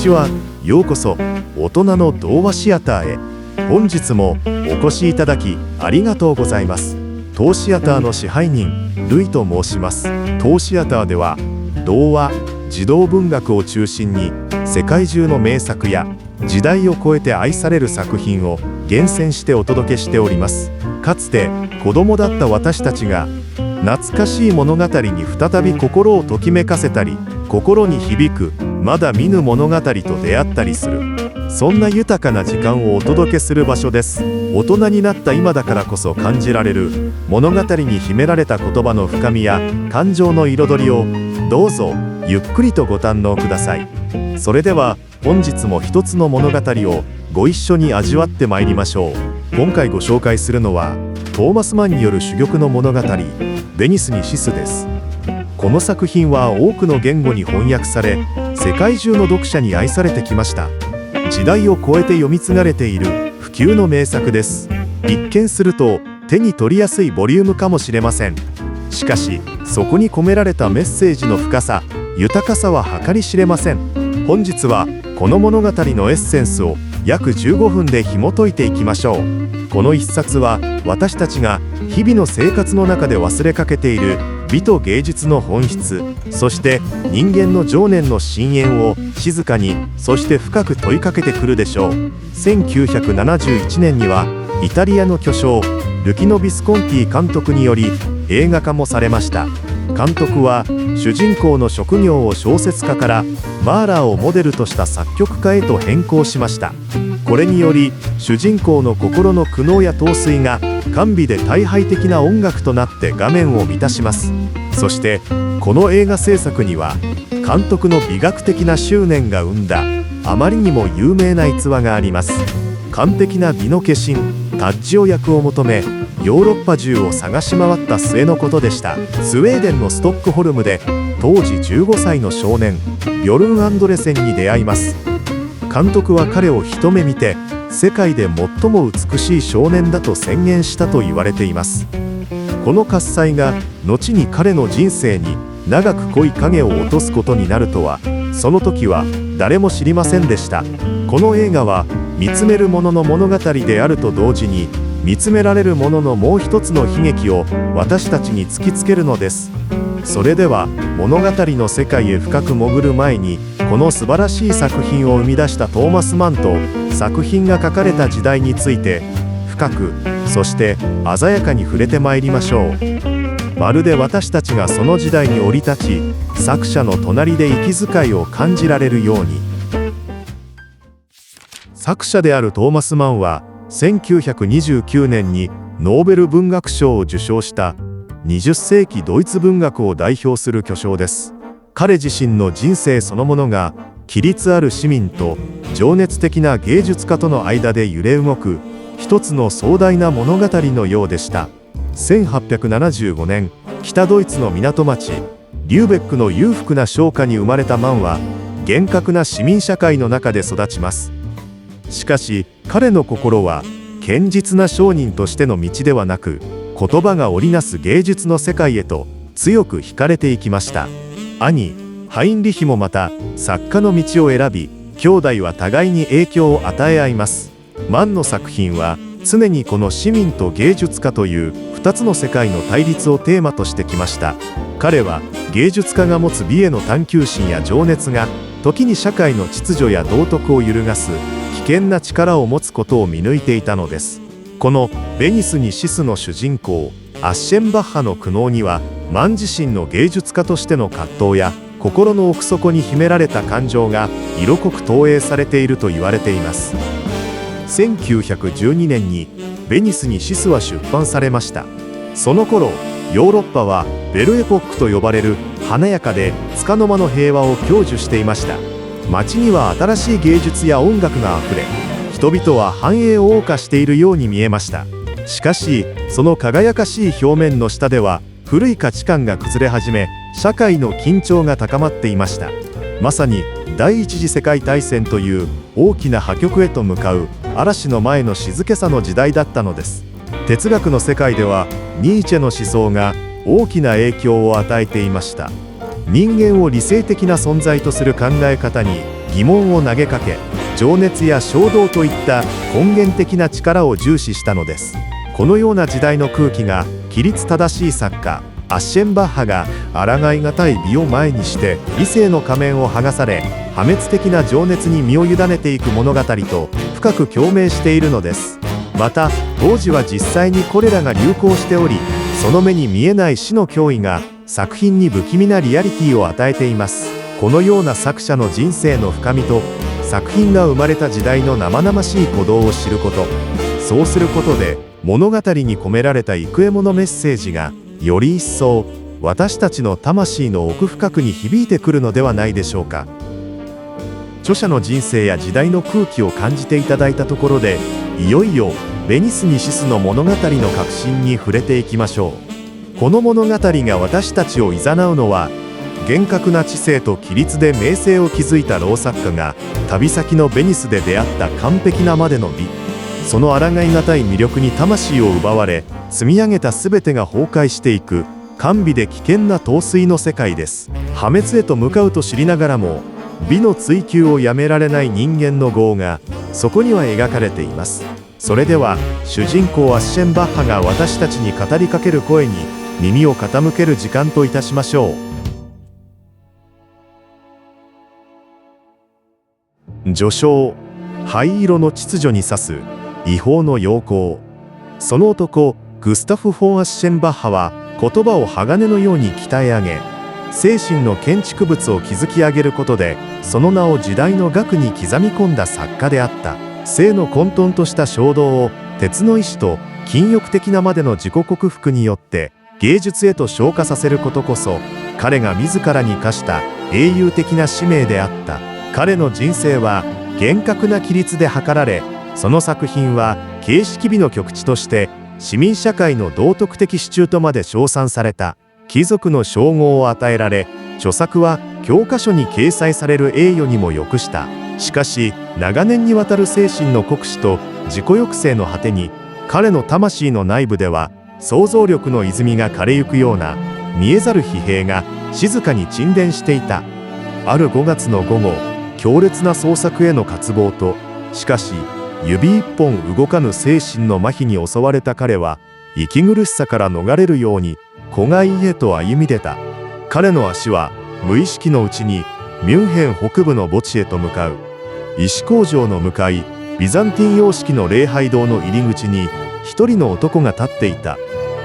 ちは。ようこそ大人の童話シアターへ。本日もお越しいただきありがとうございます。当シアターの支配人ルイと申します。当シアターでは童話、児童文学を中心に世界中の名作や時代を超えて愛される作品を厳選してお届けしております。かつて子供だった私たちが懐かしい物語に再び心をときめかせたり、心に響くまだ見ぬ物語と出会ったりする、そんな豊かな時間をお届けする場所です。大人になった今だからこそ感じられる物語に秘められた言葉の深みや感情の彩りをどうぞゆっくりとご堪能ください。それでは本日も一つの物語をご一緒に味わってまいりましょう。今回ご紹介するのはトーマス・マンによる珠玉の物語、ベニスにシスです。この作品は多くの言語に翻訳され、世界中の読者に愛されてきました。時代を超えて読み継がれている不朽の名作です。一見すると手に取りやすいボリュームかもしれません。しかしそこに込められたメッセージの深さ、豊かさは計り知れません。本日はこの物語のエッセンスを約15分で紐解いていきましょう。この一冊は私たちが日々の生活の中で忘れかけている美と芸術の本質、そして人間の情念の深淵を静かに、そして深く問いかけてくるでしょう。1971年にはイタリアの巨匠ルキノ・ビスコンティ監督により映画化もされました。監督は主人公の職業を小説家からマーラーをモデルとした作曲家へと変更しました。これにより主人公の心の苦悩や陶酔が甘美で大敗的な音楽となって画面を満たします。そしてこの映画制作には監督の美学的な執念が生んだあまりにも有名な逸話があります。完璧な美の化身タッジオ役を求めヨーロッパ中を探し回った末のことでした。スウェーデンのストックホルムで当時15歳の少年ビョルン・アンドレセンに出会います。監督は彼を一目見て世界で最も美しい少年だと宣言したと言われています。この喝采が後に彼の人生に長く濃い影を落とすことになるとは、その時は誰も知りませんでした。この映画は見つめるものの物語であると同時に、見つめられるもののもう一つの悲劇を私たちに突きつけるのです。それでは物語の世界へ深く潜る前に、この素晴らしい作品を生み出したトーマス・マンと作品が書かれた時代について深く、そして鮮やかに触れてまいりましょう。まるで私たちがその時代に降り立ち、作者の隣で息遣いを感じられるように。作者であるトーマス・マンは1929年にノーベル文学賞を受賞した20世紀ドイツ文学を代表する巨匠です。彼自身の人生そのものが規律ある市民と情熱的な芸術家との間で揺れ動く一つの壮大な物語のようでした。1875年、北ドイツの港町リューベックの裕福な商家に生まれたマンは厳格な市民社会の中で育ちます。しかし彼の心は堅実な商人としての道ではなく、言葉が織りなす芸術の世界へと強く惹かれていきました。兄ハインリヒもまた作家の道を選び、兄弟は互いに影響を与え合います。マンの作品は常にこの市民と芸術家という2つの世界の対立をテーマとしてきました。彼は芸術家が持つ美への探求心や情熱が時に社会の秩序や道徳を揺るがす危険な力を持つことを見抜いていたのです。このベニスにシスの主人公アッシェンバッハの苦悩には、マン自身の芸術家としての葛藤や心の奥底に秘められた感情が色濃く投影されていると言われています。1912年にベニスにシスは出版されました。その頃ヨーロッパはベルエポックと呼ばれる華やかで束の間の平和を享受していました。街には新しい芸術や音楽があふれ、人々は繁栄を謳歌しているように見えました。しかしその輝かしい表面の下では古い価値観が崩れ始め、社会の緊張が高まっていました。まさに第一次世界大戦という大きな破局へと向かう嵐の前の静けさの時代だったのです。哲学の世界ではニーチェの思想が大きな影響を与えていました。人間を理性的な存在とする考え方に疑問を投げかけ、情熱や衝動といった根源的な力を重視したのです。このような時代の空気が規律正しい作家アッシェンバッハが抗いがたい美を前にして理性の仮面を剥がされ破滅的な情熱に身を委ねていく物語と深く共鳴しているのです。また当時は実際にコレラが流行しており、その目に見えない死の脅威が作品に不気味なリアリティを与えています。このような作者の人生の深みと作品が生まれた時代の生々しい鼓動を知ること、そうすることで物語に込められた幾重ものメッセージがより一層私たちの魂の奥深くに響いてくるのではないでしょうか。著者の人生や時代の空気を感じていただいたところで、いよいよベニス・ニシスの物語の核心に触れていきましょう。この物語が私たちを誘うのは、厳格な知性と規律で名声を築いた老作家が旅先のベニスで出会った完璧なまでの美、その抗いがたい魅力に魂を奪われ、積み上げた全てが崩壊していく甘美で危険な陶酔の世界です。破滅へと向かうと知りながらも美の追求をやめられない人間の業がそこには描かれています。それでは主人公アッシェンバッハが私たちに語りかける声に耳を傾ける時間といたしましょう。序章、灰色の秩序に指す違法の陽光。その男グスタフ・フォン・アッシェンバッハは言葉を鋼のように鍛え上げ、精神の建築物を築き上げることでその名を時代の学に刻み込んだ作家であった。性の混沌とした衝動を鉄の意志と禁欲的なまでの自己克服によって芸術へと昇華させることこそ彼が自らに課した英雄的な使命であった。彼の人生は厳格な規律で図られ、その作品は形式美の極致として市民社会の道徳的支柱とまで称賛された。貴族の称号を与えられ、著作は教科書に掲載される栄誉にも浴した。しかし長年にわたる精神の酷使と自己抑制の果てに、彼の魂の内部では想像力の泉が枯れゆくような見えざる疲弊が静かに沈殿していた。ある5月の午後、強烈な創作への渇望と、しかし指一本動かぬ精神の麻痺に襲われた彼は息苦しさから逃れるように湖外へと歩み出た。彼の足は無意識のうちにミュンヘン北部の墓地へと向かう。石工場の向かい、ビザンティン様式の礼拝堂の入り口に一人の男が立っていた。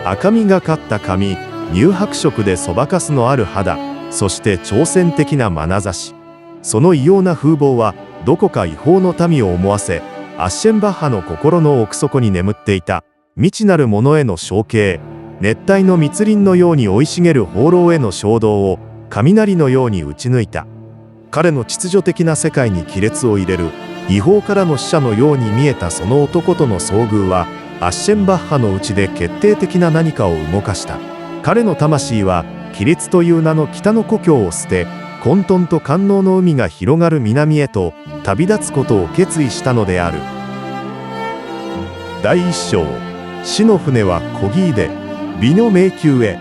赤みがかった髪、乳白色でそばかすのある肌、そして挑戦的な眼差し。その異様な風貌はどこか違法の民を思わせ、アッシェンバッハの心の奥底に眠っていた未知なるものへの憧憬、熱帯の密林のように生い茂る放浪への衝動を雷のように打ち抜いた。彼の秩序的な世界に亀裂を入れる違法からの使者のように見えたその男との遭遇は、アッシェンバッハの内で決定的な何かを動かした。彼の魂は規律という名の北の故郷を捨て、混沌と官能の海が広がる南へと旅立つことを決意したのである。第一章、死の船は漕ぎで美の迷宮へ。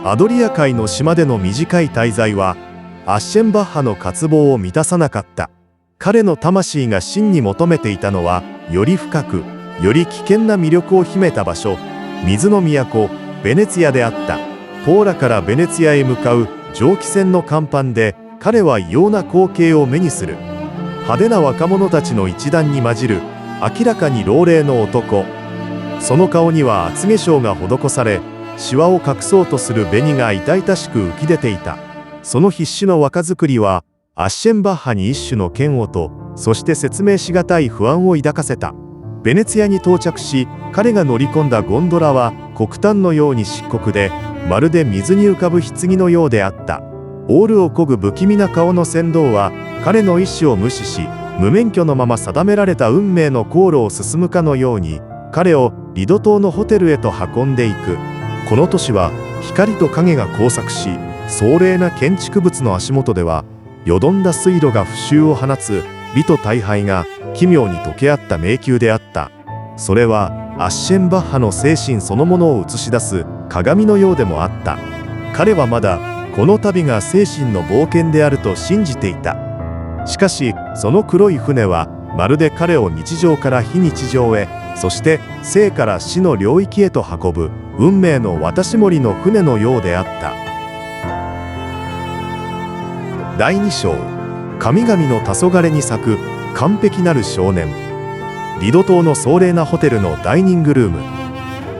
アドリア海の島での短い滞在はアッシェンバッハの渇望を満たさなかった。彼の魂が真に求めていたのは、より深くより危険な魅力を秘めた場所、水の都ベネツィアであった。ポーラからベネツィアへ向かう蒸気船の甲板で彼は異様な光景を目にする。派手な若者たちの一団に混じる明らかに老齢の男。その顔には厚化粧が施され、シワを隠そうとする紅が痛々しく浮き出ていた。その必死の若作りはアッシェンバッハに一種の嫌悪と、そして説明しがたい不安を抱かせた。ベネツィアに到着し、彼が乗り込んだゴンドラは黒炭のように漆黒で、まるで水に浮かぶ棺のようであった。オールを漕ぐ不気味な顔の船頭は彼の意志を無視し、無免許のまま定められた運命の航路を進むかのように彼をリド島のホテルへと運んでいく。この都市は光と影が交錯し、壮麗な建築物の足元ではよどんだ水路が浮臭を放つ美と大敗が奇妙に溶け合った迷宮であった。それはアッシェンバッハの精神そのものを映し出す鏡のようでもあった。彼はまだこの旅が精神の冒険であると信じていた。しかしその黒い船はまるで彼を日常から非日常へ、そして生から死の領域へと運ぶ運命の渡し森の船のようであった。第2章、神々の黄昏に咲く完璧なる少年。リド島の壮麗なホテルのダイニングルーム。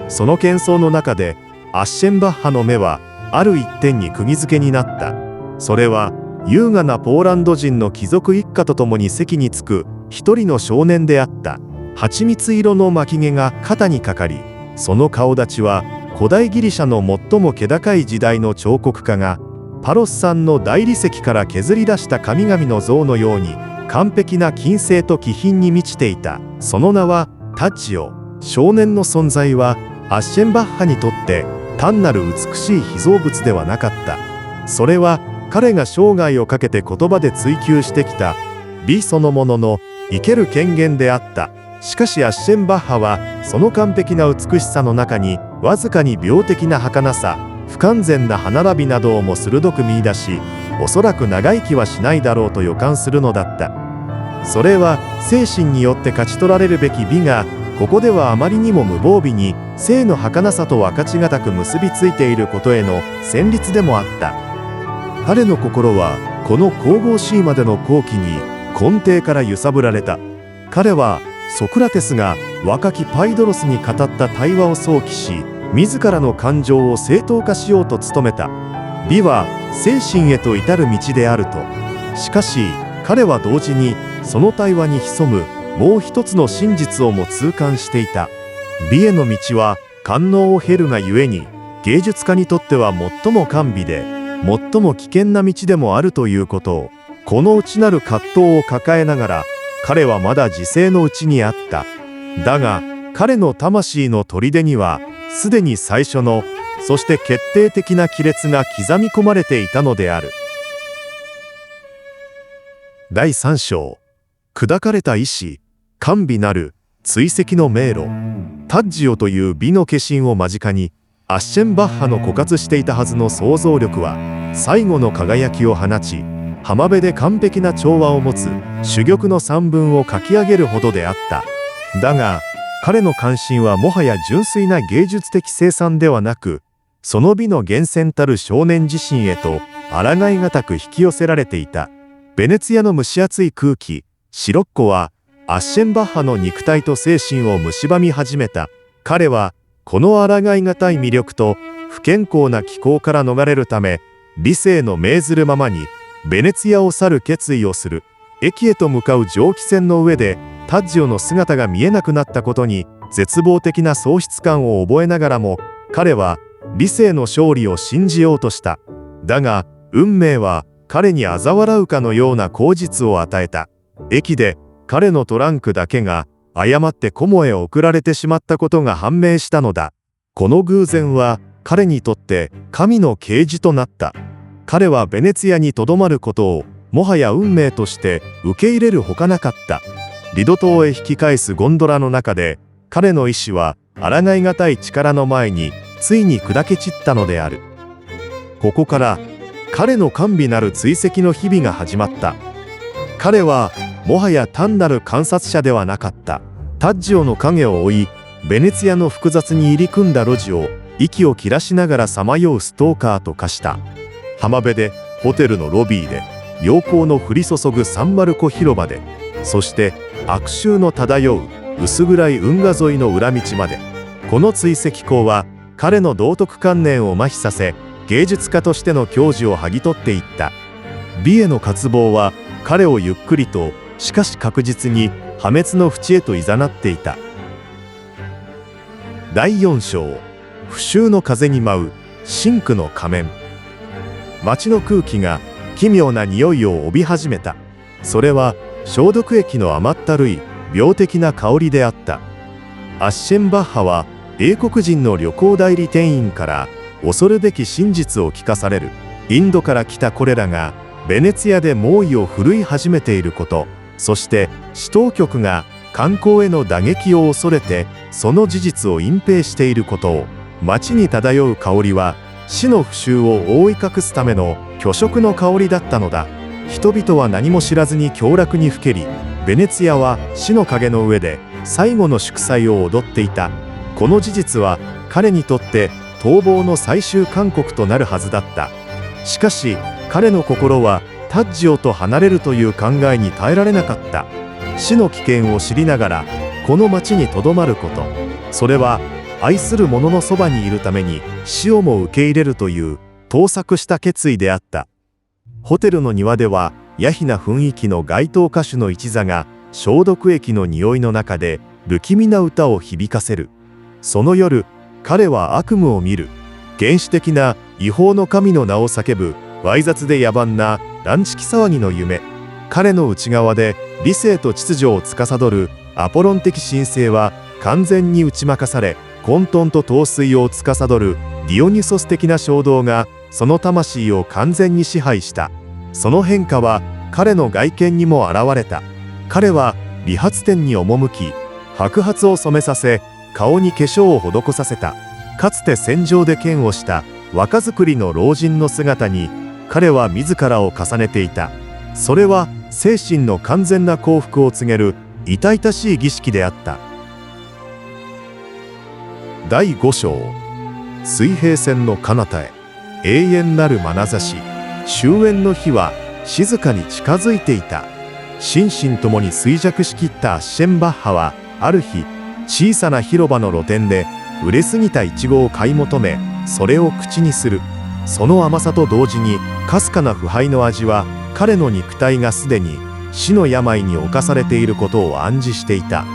その喧騒の中でアッシェンバッハの目はある一点に釘付けになった。それは優雅なポーランド人の貴族一家と共に席に着く一人の少年であった。蜂蜜色の巻き毛が肩にかかり、その顔立ちは古代ギリシャの最も気高い時代の彫刻家がパロス山の大理石から削り出した神々の像のように完璧な金星と気品に満ちていた。その名はタッジオ。少年の存在はアッシェンバッハにとって単なる美しい被造物ではなかった。それは彼が生涯をかけて言葉で追求してきた美そのものの生ける権限であった。しかしアッシェンバッハはその完璧な美しさの中にわずかに病的な儚さ、不完全な歯並びなどをも鋭く見出し、おそらく長生きはしないだろうと予感するのだった。それは精神によって勝ち取られるべき美が、ここではあまりにも無防備に生の儚さと分かちがたく結びついていることへの旋律でもあった。彼の心はこの神々しいまでの好機に根底から揺さぶられた。彼はソクラテスが若きパイドロスに語った対話を想起し、自らの感情を正当化しようと努めた。美は精神へと至る道であると。しかし彼は同時にその対話に潜むもう一つの真実をも痛感していた。美への道は官能を経るがゆえに、芸術家にとっては最も甘美で最も危険な道でもあるということを、この内なる葛藤を抱えながら彼はまだ時世のうちにあった。だが彼の魂の砦にはすでに最初の、そして決定的な亀裂が刻み込まれていたのである。第3章、砕かれた意志、甘美なる追跡の迷路。タッジオという美の化身を間近に、アッシェンバッハの枯渇していたはずの想像力は最後の輝きを放ち、浜辺で完璧な調和を持つ珠玉の散文を書き上げるほどであった。だが彼の関心はもはや純粋な芸術的生産ではなく、その美の源泉たる少年自身へと抗いがたく引き寄せられていた。ベネツィアの蒸し暑い空気、シロッコはアッシェンバッハの肉体と精神を蝕み始めた。彼はこの抗いがたい魅力と不健康な気候から逃れるため、理性の命ずるままにベネツィアを去る決意をする。駅へと向かう蒸気船の上でタッジオの姿が見えなくなったことに絶望的な喪失感を覚えながらも、彼は理性の勝利を信じようとした。だが運命は彼に嘲笑うかのような口実を与えた。駅で彼のトランクだけが誤ってコモへ送られてしまったことが判明したのだ。この偶然は彼にとって神の啓示となった。彼はベネツィアにとどまることをもはや運命として受け入れるほかなかった。リド島へ引き返すゴンドラの中で、彼の意志は抗いがたい力の前についに砕け散ったのである。ここから彼の甘美なる追跡の日々が始まった。彼はもはや単なる観察者ではなかった。タッジオの影を追い、ベネツィアの複雑に入り組んだ路地を息を切らしながらさまようストーカーと化した。浜辺で、ホテルのロビーで、陽光の降り注ぐサンマルコ広場で、そして悪臭の漂う薄暗い運河沿いの裏道まで、この追跡口は彼の道徳観念を麻痺させ、芸術家としての矜持を剥ぎ取っていった。美への渇望は彼をゆっくりとしかし確実に破滅の淵へと誘っていた。第4章、不臭の風に舞う深紅の仮面。街の空気が奇妙な匂いを帯び始めた。それは消毒液の甘ったるい病的な香りであった。アッシェンバッハは英国人の旅行代理店員から恐るべき真実を聞かされる。インドから来たコレラがベネツィアで猛威を振るい始めていること、そして市当局が観光への打撃を恐れてその事実を隠蔽していることを。街に漂う香りは死の腐臭を覆い隠すための虚飾の香りだったのだ。人々は何も知らずに享楽にふけり、ベネツィアは死の影の上で最後の祝祭を踊っていた。この事実は彼にとって逃亡の最終勧告となるはずだった。しかし彼の心はタッジオと離れるという考えに耐えられなかった。死の危険を知りながらこの町にとどまること、それは愛する者のそばにいるために死をも受け入れるという盗作した決意であった。ホテルの庭では野ひな雰囲気の街頭歌手の一座が消毒液の匂いの中で不気味な歌を響かせる。その夜、彼は悪夢を見る。原始的な違法の神の名を叫ぶ猥雑で野蛮な乱痴気騒ぎの夢。彼の内側で理性と秩序を司るアポロン的神性は完全に打ち負かされ、混沌と陶酔を司るディオニュソス的な衝動がその魂を完全に支配した。その変化は彼の外見にも現れた。彼は理髪店に赴き、白髪を染めさせ、顔に化粧を施させた。かつて戦場で剣をした若作りの老人の姿に彼は自らを重ねていた。それは精神の完全な幸福を告げる痛々しい儀式であった。第5章、水平線の彼方へ、永遠なる眼差し。終焉の日は静かに近づいていた。心身ともに衰弱しきったアッシェンバッハはある日、小さな広場の露店で売れすぎたイチゴを買い求め、それを口にする。その甘さと同時にかすかな腐敗の味は彼の肉体がすでに死の病に侵されていることを暗示していた。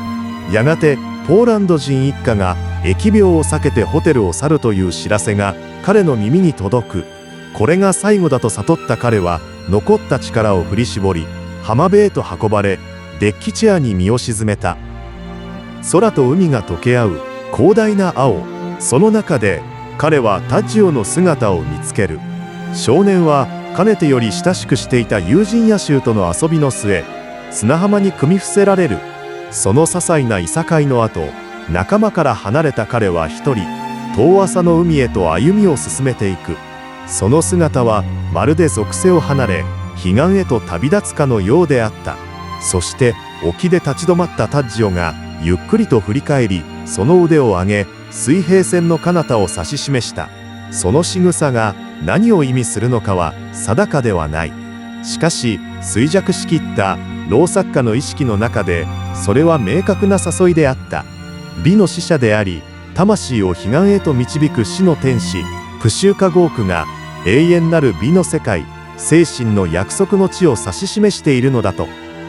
やがてポーランド人一家が疫病を避けてホテルを去るという知らせが彼の耳に届く。これが最後だと悟った彼は残った力を振り絞り、浜辺へと運ばれデッキチェアに身を沈めた。空と海が溶け合う広大な青、その中で彼はタッジオの姿を見つける。少年はかねてより親しくしていた友人野衆との遊びの末、砂浜に組み伏せられる。その些細ないさかいの後、仲間から離れた彼は一人遠浅の海へと歩みを進めていく。その姿はまるで俗世を離れ彼岸へと旅立つかのようであった。そして沖で立ち止まったタッジオがゆっくりと振り返り、その腕を上げ水平線の彼方を指し示した。その仕草が何を意味するのかは定かではない。しかし衰弱しきった老作家の意識の中でそれは明確な誘いであった。美の使者であり魂を彼岸へと導く死の天使プシューカゴークが永遠なる美の世界、精神の約束の地を指し示しているのだと。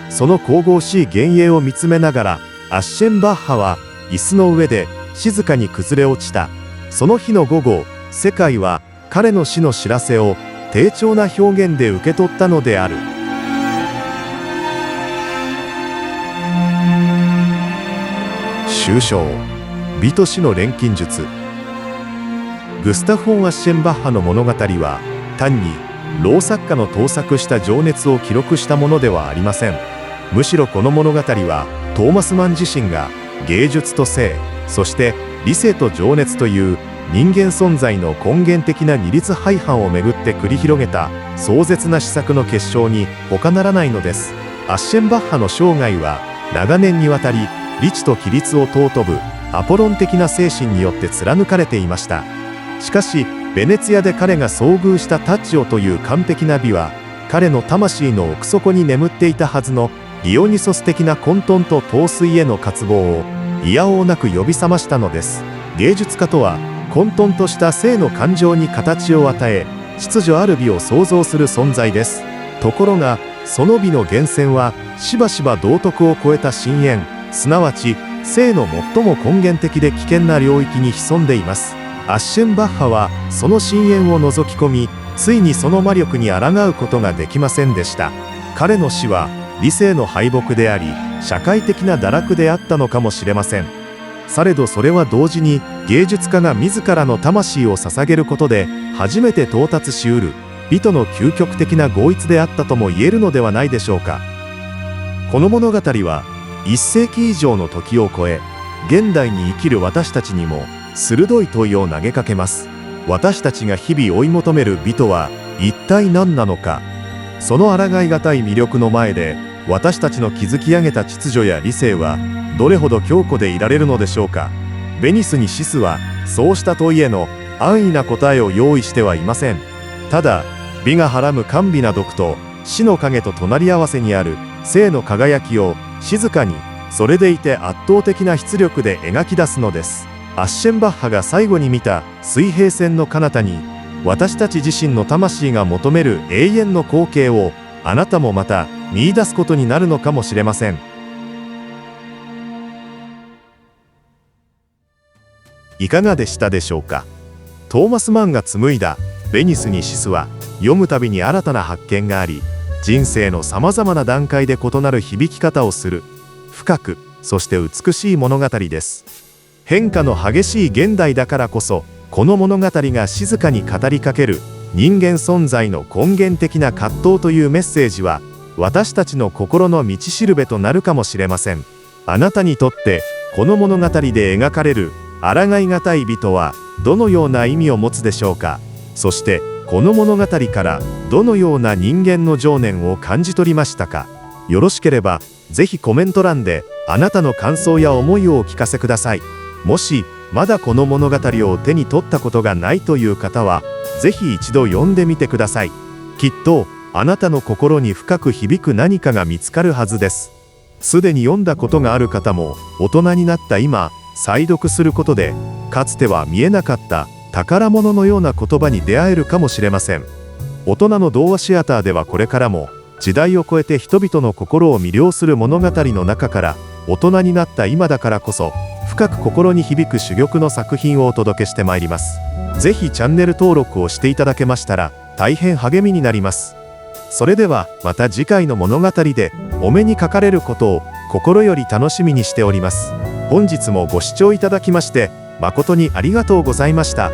その神々しい幻影を見つめながらアッシェンバッハは椅子の上で静かに崩れ落ちた。その日の午後、世界は彼の死の知らせを低調な表現で受け取ったのである。終章、美と死の錬金術。グスタフ・フォン・アッシェンバッハの物語は単に老作家の盗作した情熱を記録したものではありません。むしろこの物語はトーマス・マン自身が芸術と性、そして理性と情熱という人間存在の根源的な二律背反をめぐって繰り広げた壮絶な思索の結晶に他ならないのです。アッシェンバッハの生涯は長年にわたり理知と規律を尊ぶアポロン的な精神によって貫かれていました。しかしベネツィアで彼が遭遇したタッジオという完璧な美は彼の魂の奥底に眠っていたはずのディオニソス的な混沌と陶酔への渇望をいやおうなく呼び覚ましたのです。芸術家とは混沌とした性の感情に形を与え秩序ある美を創造する存在です。ところがその美の源泉はしばしば道徳を超えた深淵、すなわち性の最も根源的で危険な領域に潜んでいます。アッシェンバッハはその深淵を覗き込み、ついにその魔力に抗うことができませんでした。彼の死は理性の敗北であり社会的な堕落であったのかもしれません。されどそれは同時に芸術家が自らの魂を捧げることで初めて到達しうる美との究極的な合一であったとも言えるのではないでしょうか。この物語は1世紀以上の時を超え現代に生きる私たちにも鋭い問いを投げかけます。私たちが日々追い求める美とは一体何なのか。その抗いがたい魅力の前で、私たちの築き上げた秩序や理性はどれほど強固でいられるのでしょうか。ベニスにシスはそうした問いへの安易な答えを用意してはいません。ただ、美がはらむ甘美な毒と死の影と隣り合わせにある生の輝きを静かに、それでいて圧倒的な出力で描き出すのです。アッシェンバッハが最後に見た水平線の彼方に、私たち自身の魂が求める永遠の光景をあなたもまた見出すことになるのかもしれません。いかがでしたでしょうか。トーマス・マンが紡いだベニスにシスは、読むたびに新たな発見があり、人生のさまざまな段階で異なる響き方をする深く、そして美しい物語です。変化の激しい現代だからこそ、この物語が静かに語りかける人間存在の根源的な葛藤というメッセージは、私たちの心の道しるべとなるかもしれません。あなたにとってこの物語で描かれる抗いがたい美とはどのような意味を持つでしょうか。そしてこの物語からどのような人間の情念を感じ取りましたか。よろしければぜひコメント欄であなたの感想や思いをお聞かせください。もしまだこの物語を手に取ったことがないという方は、ぜひ一度読んでみてください。きっとあなたの心に深く響く何かが見つかるはずです。すでに読んだことがある方も、大人になった今再読することで、かつては見えなかった宝物のような言葉に出会えるかもしれません。大人の童話シアターではこれからも時代を超えて人々の心を魅了する物語の中から、大人になった今だからこそ深く心に響く珠玉の作品をお届けしてまいります。ぜひチャンネル登録をしていただけましたら大変励みになります。それではまた次回の物語でお目にかかれることを心より楽しみにしております。本日もご視聴いただきまして誠にありがとうございました。